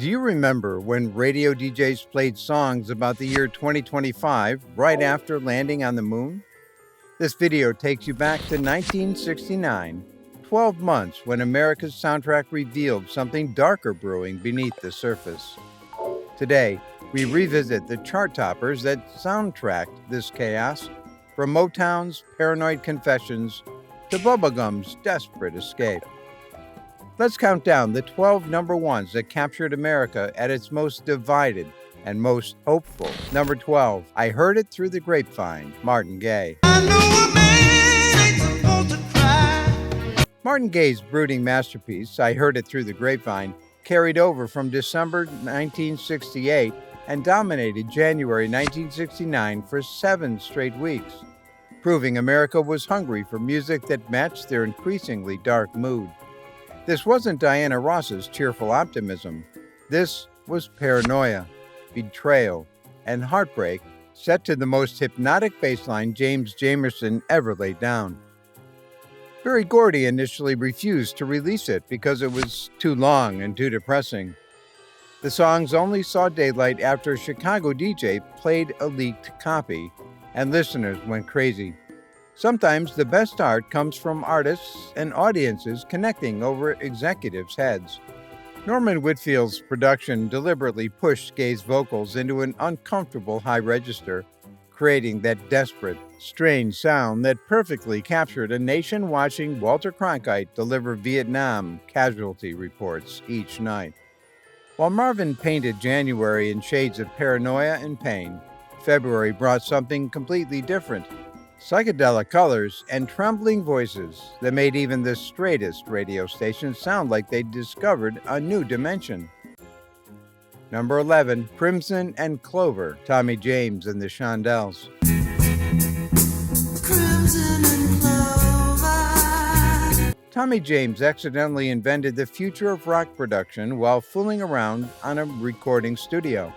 Do you remember when radio DJs played songs about the year 2025 right after landing on the moon? This video takes you back to 1969, 12 months when America's soundtrack revealed something darker brewing beneath the surface. Today, we revisit the chart toppers that soundtracked this chaos, from Motown's Paranoid Confessions to Bubblegum's Desperate Escape. Let's count down the 12 number ones that captured America at its most divided and most hopeful. Number 12, I Heard It Through the Grapevine, Martin Gaye. Martin Gaye's brooding masterpiece, I Heard It Through the Grapevine, carried over from December 1968 and dominated January 1969 for 7 straight weeks, proving America was hungry for music that matched their increasingly dark mood. This wasn't Diana Ross's cheerful optimism. This was paranoia, betrayal, and heartbreak set to the most hypnotic bass line James Jamerson ever laid down. Berry Gordy initially refused to release it because it was too long and too depressing. The songs only saw daylight after a Chicago DJ played a leaked copy, and listeners went crazy. Sometimes the best art comes from artists and audiences connecting over executives' heads. Norman Whitfield's production deliberately pushed Gaye's vocals into an uncomfortable high register, creating that desperate, strange sound that perfectly captured a nation watching Walter Cronkite deliver Vietnam casualty reports each night. While Marvin painted January in shades of paranoia and pain, February brought something completely different. Psychedelic colors and trembling voices that made even the straightest radio stations sound like they'd discovered a new dimension. Number 11, Crimson and Clover, Tommy James and the Shondells. Crimson and Clover. Tommy James accidentally invented the future of rock production while fooling around on a recording studio.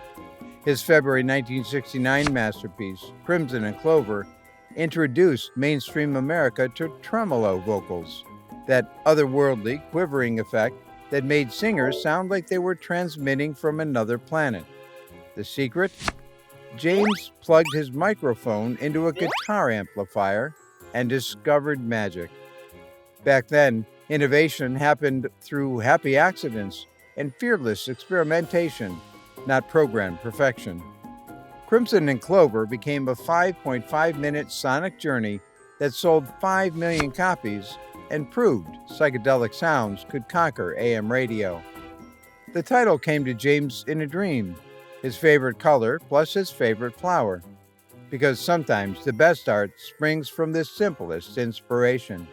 His February 1969 masterpiece, Crimson and Clover, introduced mainstream America to tremolo vocals, that otherworldly, quivering effect that made singers sound like they were transmitting from another planet. The secret? James plugged his microphone into a guitar amplifier and discovered magic. Back then, innovation happened through happy accidents and fearless experimentation, not programmed perfection. Crimson and Clover became a 5.5-minute sonic journey that sold 5 million copies and proved psychedelic sounds could conquer AM radio. The title came to James in a dream, his favorite color plus his favorite flower, because sometimes the best art springs from the simplest inspiration.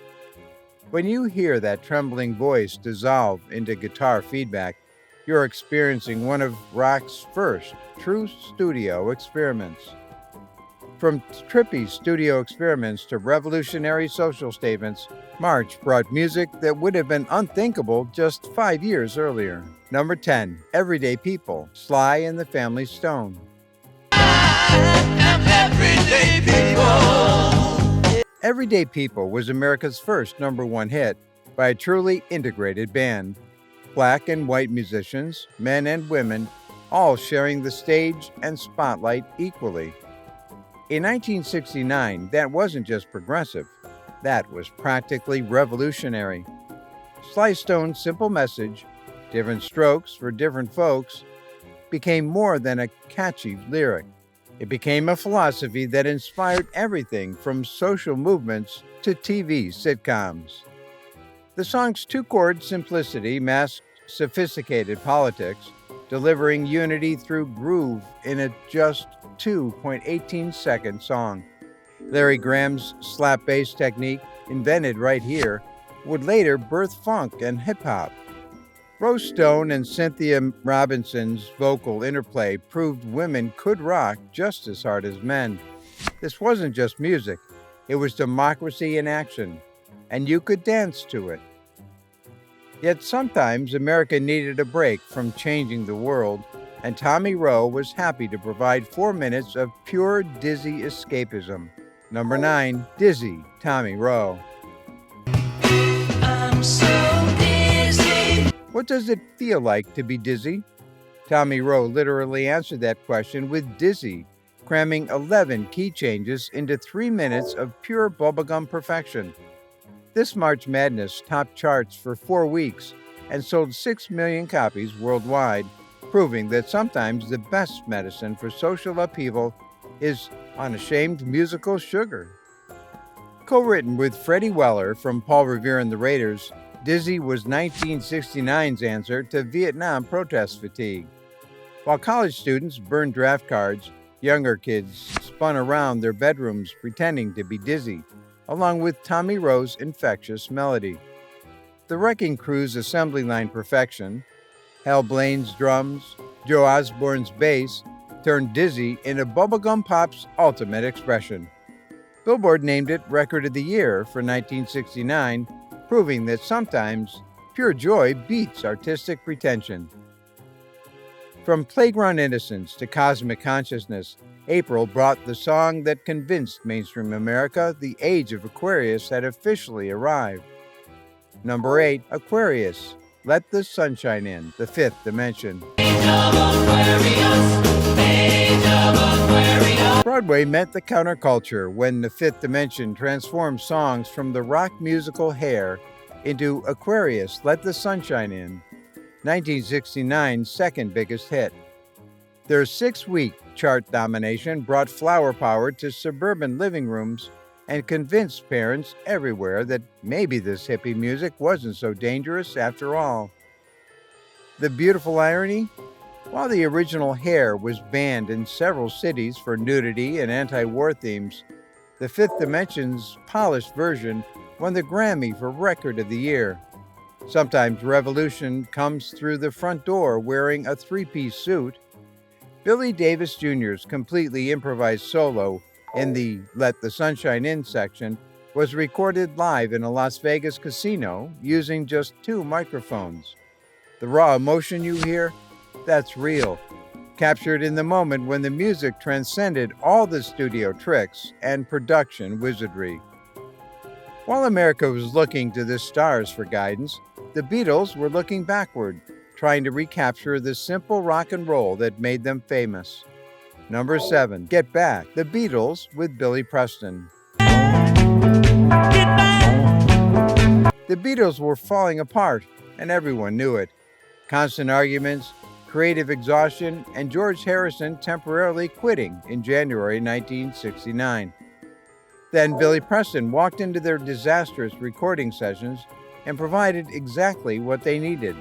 When you hear that trembling voice dissolve into guitar feedback, you're experiencing one of rock's first true studio experiments. From trippy studio experiments to revolutionary social statements, March brought music that would have been unthinkable just 5 years earlier. Number 10, Everyday People, Sly and the Family Stone. I am Everyday People. Everyday People was America's first number 1 hit by a truly integrated band. Black and white musicians, men and women, all sharing the stage and spotlight equally. In 1969, that wasn't just progressive, that was practically revolutionary. Sly Stone's simple message, different strokes for different folks, became more than a catchy lyric. It became a philosophy that inspired everything from social movements to TV sitcoms. The song's 2-chord simplicity masked sophisticated politics, delivering unity through groove in a just 2.18-second song. Larry Graham's slap bass technique, invented right here, would later birth funk and hip-hop. Rose Stone and Cynthia Robinson's vocal interplay proved women could rock just as hard as men. This wasn't just music, it was democracy in action, and you could dance to it. Yet sometimes America needed a break from changing the world, and Tommy Roe was happy to provide 4 minutes of pure dizzy escapism. Number 9, Dizzy, Tommy Roe. I'm so dizzy. What does it feel like to be dizzy? Tommy Rowe literally answered that question with Dizzy, cramming 11 key changes into 3 minutes of pure bubblegum perfection. This March Madness topped charts for 4 weeks and sold 6 million copies worldwide, proving that sometimes the best medicine for social upheaval is unashamed musical sugar. Co-written with Freddie Weller from Paul Revere and the Raiders, Dizzy was 1969's answer to Vietnam protest fatigue. While college students burned draft cards, younger kids spun around their bedrooms pretending to be dizzy, along with Tommy Rowe's infectious melody. The Wrecking Crew's assembly line perfection, Hal Blaine's drums, Joe Osborne's bass, turned Dizzy into bubblegum pop's ultimate expression. Billboard named it Record of the Year for 1969, proving that sometimes pure joy beats artistic pretension. From playground innocence to cosmic consciousness, April brought the song that convinced mainstream America the age of Aquarius had officially arrived. Number 8, Aquarius, Let the Sunshine In, the fifth dimension. Broadway met the counterculture when the fifth dimension transformed songs from the rock musical Hair into Aquarius, Let the Sunshine In, 1969's second biggest hit. Their 6-week chart domination brought flower power to suburban living rooms and convinced parents everywhere that maybe this hippie music wasn't so dangerous after all. The beautiful irony? While the original Hair was banned in several cities for nudity and anti-war themes, the Fifth Dimension's polished version won the Grammy for Record of the Year. Sometimes revolution comes through the front door wearing a 3-piece suit. Billy Davis Jr.'s completely improvised solo in the Let the Sunshine In section was recorded live in a Las Vegas casino using just 2 microphones. The raw emotion you hear? That's real, captured in the moment when the music transcended all the studio tricks and production wizardry. While America was looking to the stars for guidance, the Beatles were looking backward, trying to recapture the simple rock and roll that made them famous. Number 7, Get Back, the Beatles with Billy Preston. Get back! The Beatles were falling apart, and everyone knew it. Constant arguments, creative exhaustion, and George Harrison temporarily quitting in January 1969. Then Billy Preston walked into their disastrous recording sessions and provided exactly what they needed,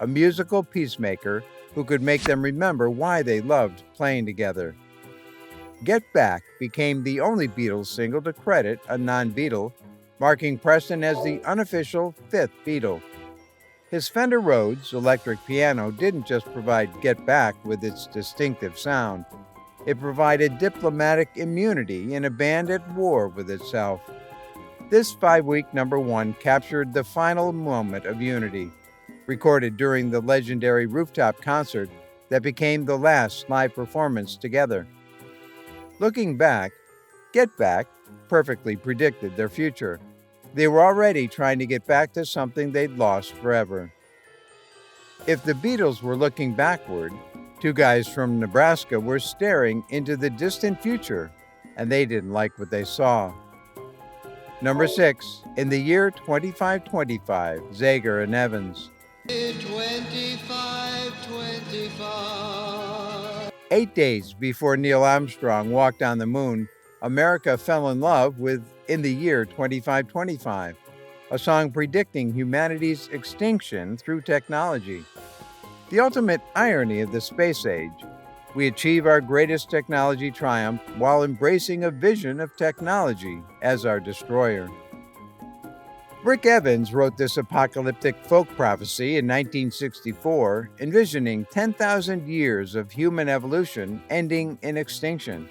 a musical peacemaker who could make them remember why they loved playing together. Get Back became the only Beatles single to credit a non-Beatle, marking Preston as the unofficial fifth Beatle. His Fender Rhodes electric piano didn't just provide Get Back with its distinctive sound. It provided diplomatic immunity in a band at war with itself. This 5-week number 1 captured the final moment of unity, recorded during the legendary rooftop concert that became the last live performance together. Looking back, Get Back perfectly predicted their future. They were already trying to get back to something they'd lost forever. If the Beatles were looking backward, 2 guys from Nebraska were staring into the distant future, and they didn't like what they saw. Number 6, in the year 2525, Zager and Evans. 2525. 8 days before Neil Armstrong walked on the moon, America fell in love with In the Year 2525, a song predicting humanity's extinction through technology. The ultimate irony of the space age, we achieve our greatest technology triumph while embracing a vision of technology as our destroyer. Rick Evans wrote this apocalyptic folk prophecy in 1964, envisioning 10,000 years of human evolution ending in extinction.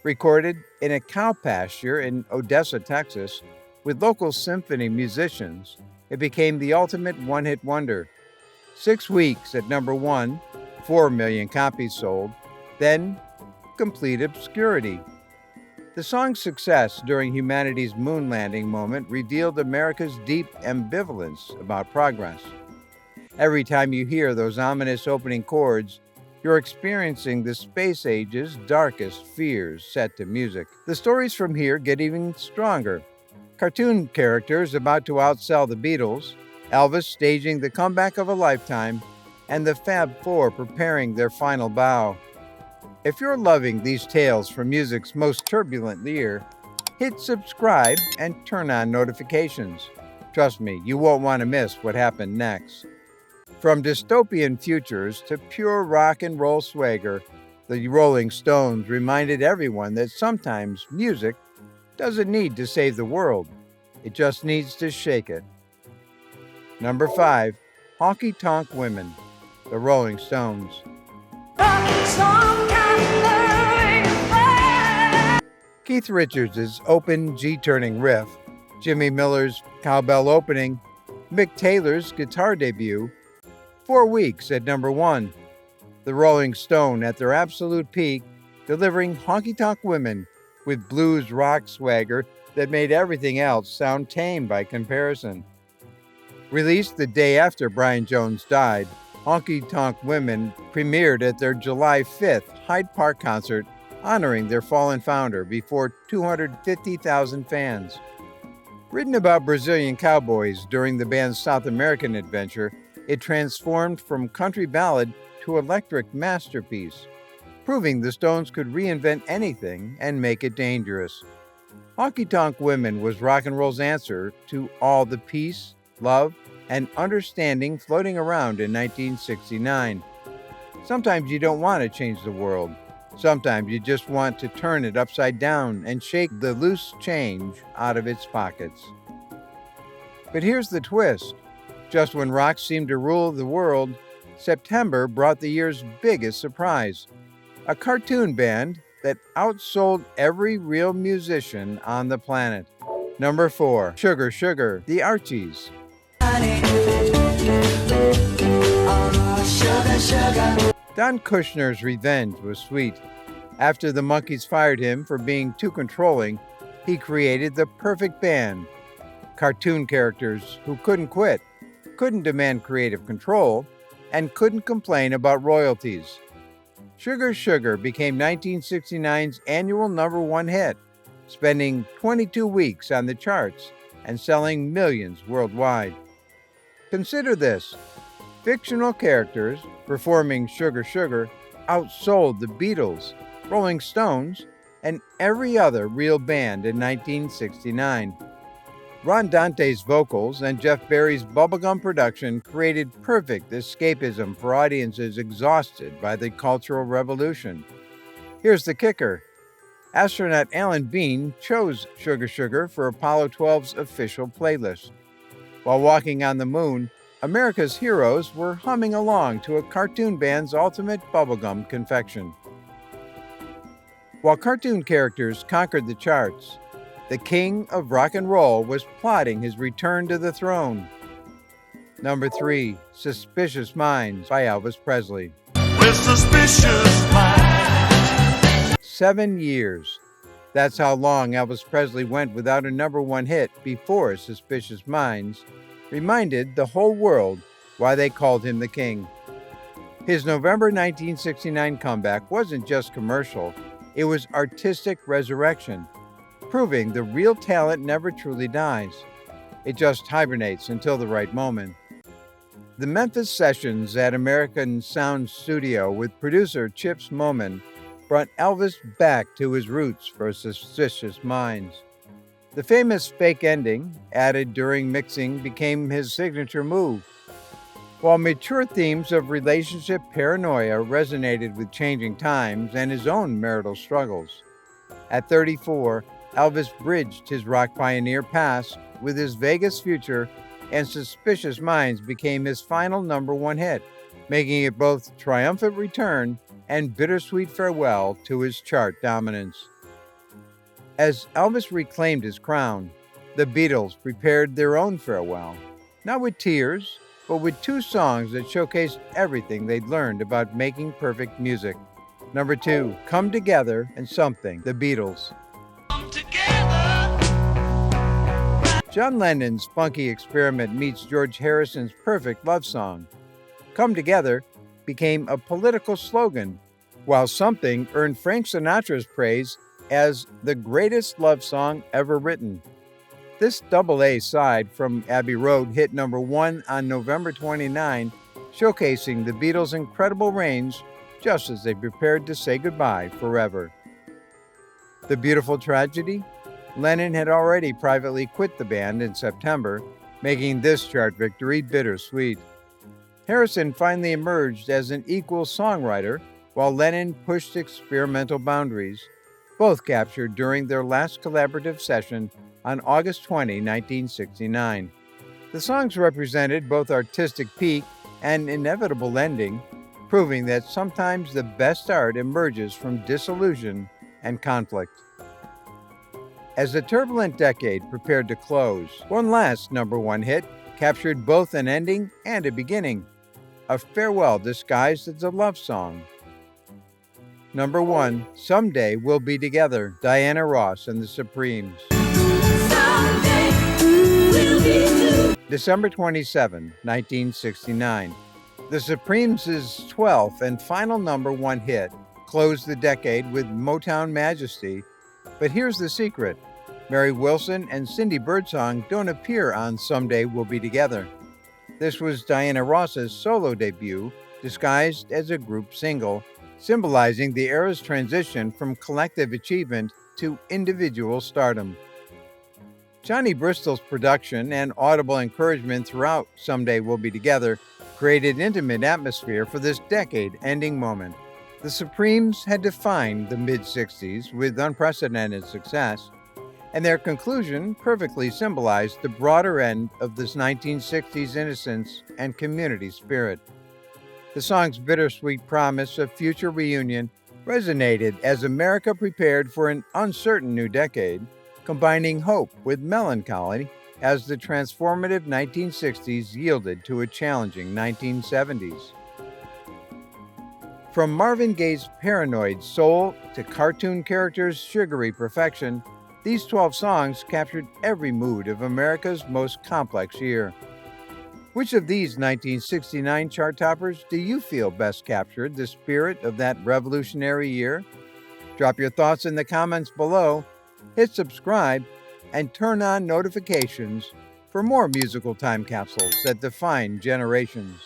Recorded in a cow pasture in Odessa, Texas, with local symphony musicians, it became the ultimate one-hit wonder. 6 weeks at number 1, 4 million copies sold, then complete obscurity. The song's success during humanity's moon landing moment revealed America's deep ambivalence about progress. Every time you hear those ominous opening chords, you're experiencing the space age's darkest fears set to music. The stories from here get even stronger. Cartoon characters about to outsell the Beatles, Elvis staging the comeback of a lifetime, and the Fab Four preparing their final bow. If you're loving these tales from music's most turbulent year, hit subscribe and turn on notifications. Trust me, you won't want to miss what happened next. From dystopian futures to pure rock and roll swagger, the Rolling Stones reminded everyone that sometimes music doesn't need to save the world. It just needs to shake it. Number 5, Honky Tonk Women, the Rolling Stones. Keith Richards' open G-turning riff, Jimmy Miller's cowbell opening, Mick Taylor's guitar debut, 4 weeks at number 1. The Rolling Stone at their absolute peak, delivering Honky Tonk Women with blues rock swagger that made everything else sound tame by comparison. Released the day after Brian Jones died, Honky Tonk Women premiered at their July 5th Hyde Park concert, honoring their fallen founder before 250,000 fans. Written about Brazilian cowboys during the band's South American adventure, it transformed from country ballad to electric masterpiece, proving the Stones could reinvent anything and make it dangerous. Honky Tonk Women was rock and roll's answer to all the peace, love, and understanding floating around in 1969. Sometimes you don't want to change the world. Sometimes you just want to turn it upside down and shake the loose change out of its pockets. But here's the twist. Just when rock seemed to rule the world, September brought the year's biggest surprise. A cartoon band that outsold every real musician on the planet. Number 4, Sugar Sugar, the Archies. Don Kushner's revenge was sweet. After the Monkees fired him for being too controlling, he created the perfect band. Cartoon characters who couldn't quit, couldn't demand creative control, and couldn't complain about royalties. Sugar Sugar became 1969's annual number 1 hit, spending 22 weeks on the charts and selling millions worldwide. Consider this. Fictional characters performing Sugar Sugar outsold the Beatles, Rolling Stones, and every other real band in 1969. Ron Dante's vocals and Jeff Barry's bubblegum production created perfect escapism for audiences exhausted by the Cultural Revolution. Here's the kicker. Astronaut Alan Bean chose Sugar Sugar for Apollo 12's official playlist. While walking on the moon, America's heroes were humming along to a cartoon band's ultimate bubblegum confection. While cartoon characters conquered the charts, the king of rock and roll was plotting his return to the throne. Number 3, Suspicious Minds by Elvis Presley. With Suspicious Minds. 7 years. That's how long Elvis Presley went without a number 1 hit before Suspicious Minds reminded the whole world why they called him the king. His November 1969 comeback wasn't just commercial, it was artistic resurrection, proving the real talent never truly dies. It just hibernates until the right moment. The Memphis sessions at American Sound Studio with producer Chips Moman brought Elvis back to his roots for Suspicious Minds. The famous fake ending, added during mixing, became his signature move. While mature themes of relationship paranoia resonated with changing times and his own marital struggles. At 34, Elvis bridged his rock pioneer past with his Vegas future, and Suspicious Minds became his final number 1 hit, making it both triumphant return and bittersweet farewell to his chart dominance. As Elvis reclaimed his crown, the Beatles prepared their own farewell, not with tears, but with 2 songs that showcased everything they'd learned about making perfect music. Number 2, Come Together and Something, the Beatles. Come together. John Lennon's funky experiment meets George Harrison's perfect love song. Come Together became a political slogan, while Something earned Frank Sinatra's praise as the greatest love song ever written. This double-A side from Abbey Road hit #1 on November 29, showcasing the Beatles' incredible range just as they prepared to say goodbye forever. The Beautiful Tragedy? Lennon had already privately quit the band in September, making this chart victory bittersweet. Harrison finally emerged as an equal songwriter, while Lennon pushed experimental boundaries, both captured during their last collaborative session on August 20, 1969. The songs represented both artistic peak and inevitable ending, proving that sometimes the best art emerges from disillusion and conflict. As the turbulent decade prepared to close, one last #1 hit captured both an ending and a beginning, a farewell disguised as a love song. #1, Someday We'll Be Together, Diana Ross and the Supremes. Someday we'll be together. December 27, 1969. The Supremes' 12th and final #1 hit closed the decade with Motown majesty, but here's the secret. Mary Wilson and Cindy Birdsong don't appear on Someday We'll Be Together. This was Diana Ross's solo debut, disguised as a group single, symbolizing the era's transition from collective achievement to individual stardom. Johnny Bristol's production and audible encouragement throughout Someday We'll Be Together created intimate atmosphere for this decade-ending moment. The Supremes had defined the mid-60s with unprecedented success, and their conclusion perfectly symbolized the broader end of this 1960s innocence and community spirit. The song's bittersweet promise of future reunion resonated as America prepared for an uncertain new decade, combining hope with melancholy as the transformative 1960s yielded to a challenging 1970s. From Marvin Gaye's paranoid soul to cartoon characters' sugary perfection, these 12 songs captured every mood of America's most complex year. Which of these 1969 chart toppers do you feel best captured the spirit of that revolutionary year? Drop your thoughts in the comments below, hit subscribe, and turn on notifications for more musical time capsules that define generations.